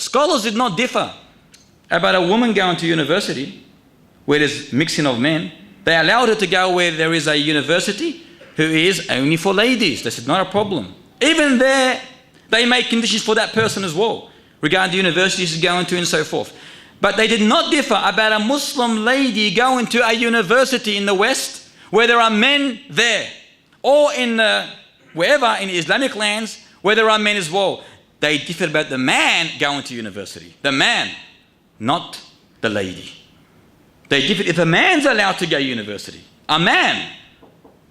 Scholars did not differ about a woman going to university where there's mixing of men. They allowed her to go where there is a university who is only for ladies. They said, not a problem. Even there, they made conditions for that person as well, regarding the universities she's going to and so forth. But they did not differ about a Muslim lady going to a university in the West where there are men there, or in wherever in Islamic lands where there are men as well. They differed about the man going to university. The man, not the lady. They differed if a man's allowed to go to university. A man,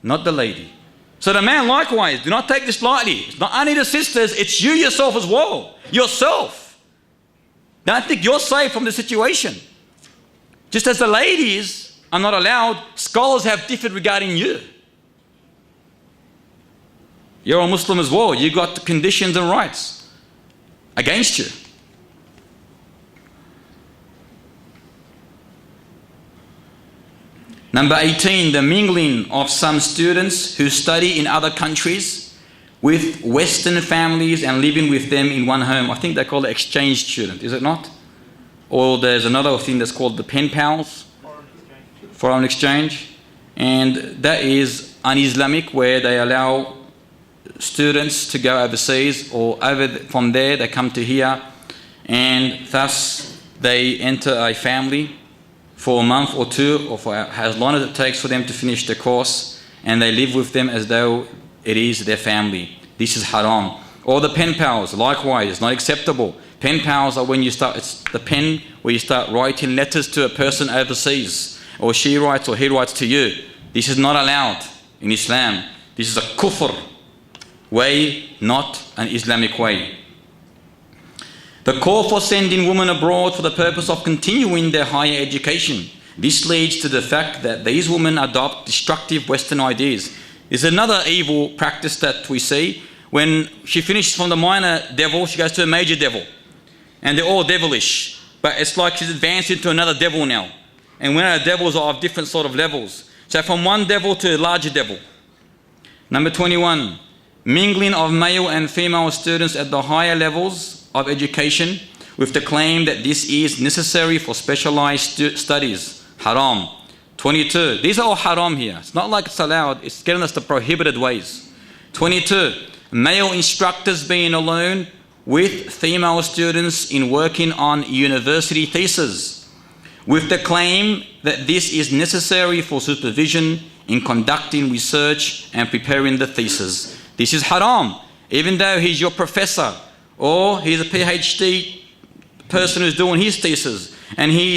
not the lady. So the man likewise, do not take this lightly. It's not only the sisters, it's you yourself as well. Yourself. Don't think you're safe from the situation. Just as the ladies are not allowed, scholars have differed regarding you. You're a Muslim as well. You've got conditions and rights against you. Number 18, the mingling of some students who study in other countries with Western families and living with them in one home. I think they call it exchange student, is it not? Or there's another thing that's called the pen pals, foreign exchange. And that is un-Islamic, where they allow students to go overseas, or from there they come to here, and thus they enter a family for a month or two, or for as long as it takes for them to finish the course, and they live with them as though it is their family. This is haram. Or the pen pals, likewise, it's not acceptable. Pen pals are when you start, it's the pen where you start writing letters to a person overseas, or she writes or he writes to you. This is not allowed in Islam. This is a kufr way, not an Islamic way. The call for sending women abroad for the purpose of continuing their higher education. This leads to the fact that these women adopt destructive Western ideas. Is another evil practice that we see. When she finishes from the minor devil, she goes to a major devil. And they're all devilish. But it's like she's advanced into another devil now. And when our devils are of different sort of levels. So from one devil to a larger devil. Number 21. Mingling of male and female students at the higher levels of education with the claim that this is necessary for specialized studies. Haram. 22. These are all haram here. It's not like it's allowed. It's getting us the prohibited ways. 22. Male instructors being alone with female students in working on university theses with the claim that this is necessary for supervision in conducting research and preparing the thesis. This is haram. Even though he's your professor, or he's a PhD person who's doing his thesis, and he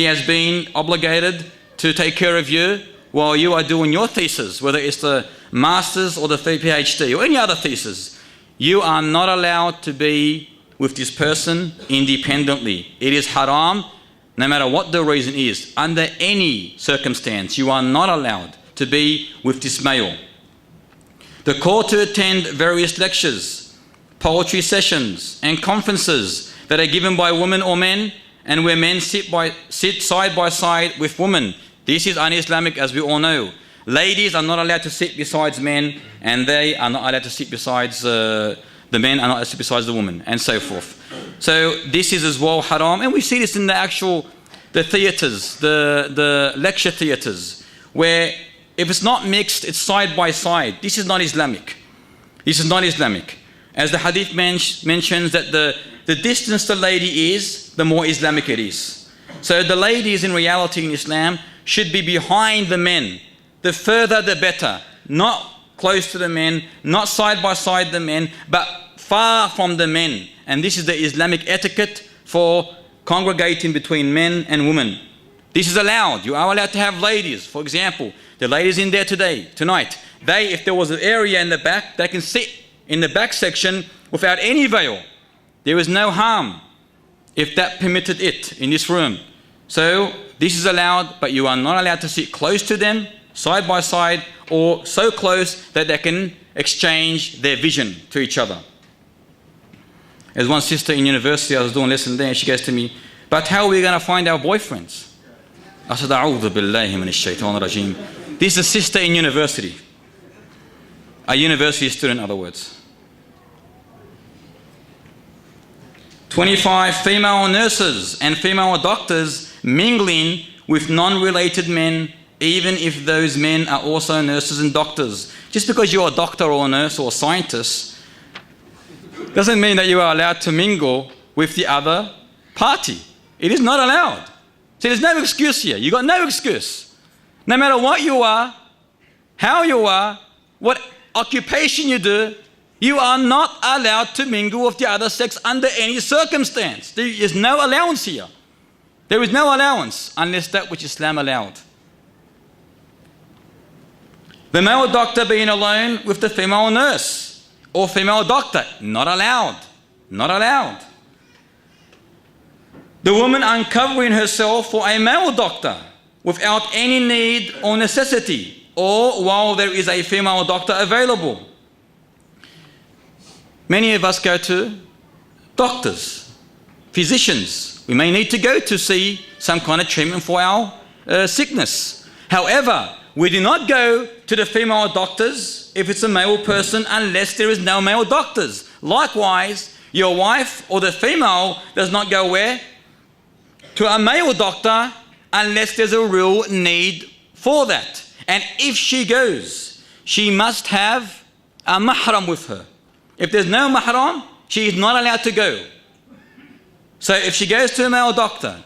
has been obligated to take care of you while you are doing your thesis, whether it's the master's or the PhD or any other thesis. You are not allowed to be with this person independently. It is haram, no matter what the reason is. Under any circumstance, you are not allowed to be with this male. The call to attend various lectures, poetry sessions and conferences that are given by women or men, and where men sit side by side with women. This is un-Islamic, as we all know. Ladies are not allowed to sit beside men, and they are not allowed to sit besides the men are not allowed to sit besides the women, and so forth. So this is as well haram, and we see this in the theatres, the lecture theatres, where if it's not mixed, it's side by side. This is not Islamic. This is not Islamic. As the hadith mentions that the distance the lady is, the more Islamic it is. So the ladies in reality in Islam should be behind the men. The further the better. Not close to the men, not side by side the men, but far from the men. And this is the Islamic etiquette for congregating between men and women. This is allowed. You are allowed to have ladies. For example, the ladies in there tonight, if there was an area in the back, they can sit in the back section without any veil. There is no harm if that permitted it in this room. So this is allowed, but you are not allowed to sit close to them, side by side, or so close that they can exchange their vision to each other. There's one sister in university, I was doing a lesson there, and she goes to me, but how are we going to find our boyfriends? I said, A'udhu billahi minash shaitanir rajim. This is a sister in university. A university student, in other words. 25, female nurses and female doctors mingling with non-related men, even if those men are also nurses and doctors. Just because you're a doctor or a nurse or a scientist doesn't mean that you are allowed to mingle with the other party. It is not allowed. So there's no excuse here. You've got no excuse. No matter what you are, how you are, what occupation you do, you are not allowed to mingle with the other sex under any circumstance. There is no allowance here. There is no allowance unless that which Islam allowed. The male doctor being alone with the female nurse or female doctor, not allowed. Not allowed. The woman uncovering herself for a male doctor without any need or necessity, or while there is a female doctor available. Many of us go to doctors, physicians. We may need to go to see some kind of treatment for our sickness. However, we do not go to the female doctors if it's a male person unless there is no male doctors. Likewise, your wife or the female does not go where? To a male doctor unless there's a real need for that. And if she goes, she must have a mahram with her. If there's no mahram, she is not allowed to go. So if she goes to a male doctor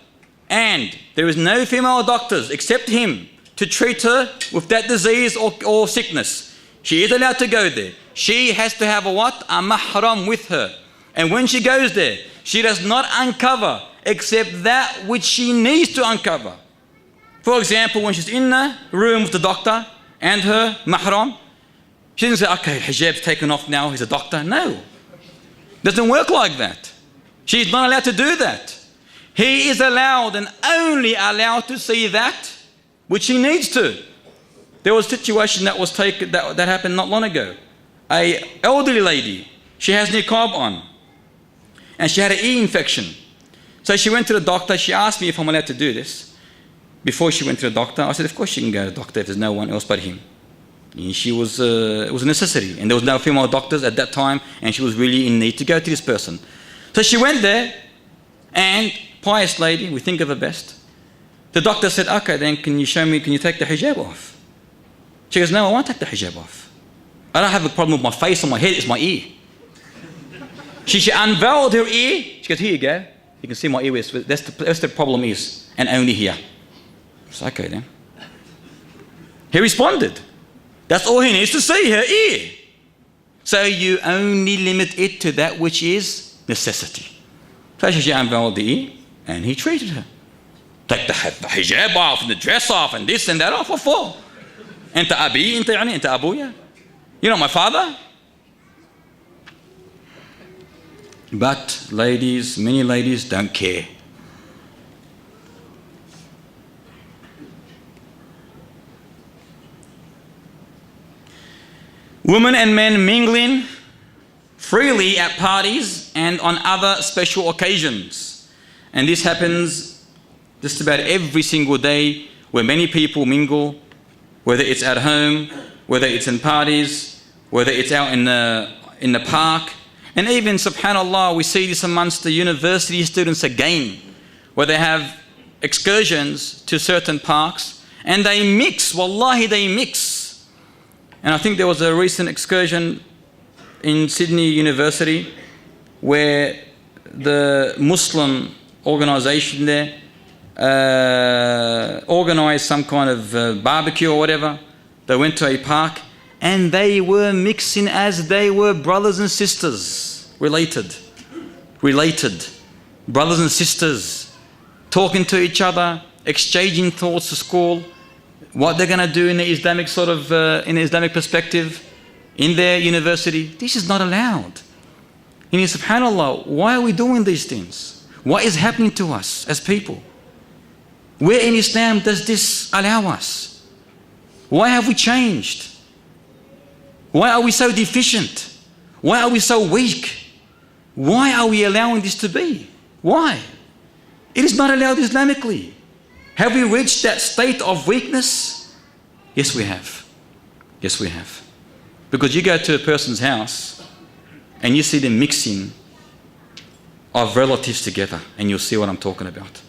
and there is no female doctors except him to treat her with that disease or sickness, she is allowed to go there. She has to have a what? A mahram with her. And when she goes there, she does not uncover except that which she needs to uncover. For example, when she's in the room with the doctor and her mahram, she doesn't say, okay, hijab's taken off now, he's a doctor. No. Doesn't work like that. She's not allowed to do that. He is allowed and only allowed to see that which he needs to. There was a situation that happened not long ago. An elderly lady, she has niqab on and she had an ear infection. So she went to the doctor. She asked me if I'm allowed to do this. Before she went to the doctor, I said, of course she can go to the doctor if there's no one else but him. And it was a necessity. And there was no female doctors at that time, and she was really in need to go to this person. So she went there, and pious lady, we think of her best. The doctor said, okay, then can you take the hijab off? She goes, no, I won't take the hijab off. I don't have a problem with my face or my head, it's my ear. She unveiled her ear. She goes, here you go. You can see my ear. That's the problem is, and only here. It's okay then. He responded. That's all he needs to see, her ear. So you only limit it to that which is necessity. So she unveiled the ear, and he treated her. Take the hijab off, and the dress off, and this and that off. What for? Anta abi, anta abuya. You're not my father. But ladies, many ladies don't care. Women and men mingling freely at parties and on other special occasions. And this happens just about every single day where many people mingle, whether it's at home, whether it's in parties, whether it's out in the park. And even, subhanAllah, we see this amongst the university students again, where they have excursions to certain parks and they mix, wallahi they mix. And I think there was a recent excursion in Sydney University where the Muslim organisation there organised some kind of barbecue or whatever. They went to a park and they were mixing as they were brothers and sisters, related, brothers and sisters, talking to each other, exchanging thoughts to school, what they're going to do in the Islamic in the Islamic perspective, in their university. This is not allowed. And subhanAllah, why are we doing these things? What is happening to us as people? Where in Islam does this allow us? Why have we changed? Why are we so deficient? Why are we so weak? Why are we allowing this to be? Why? It is not allowed Islamically. Have we reached that state of weakness? Yes, we have. Yes, we have. Because you go to a person's house and you see them mixing of relatives together, and you'll see what I'm talking about.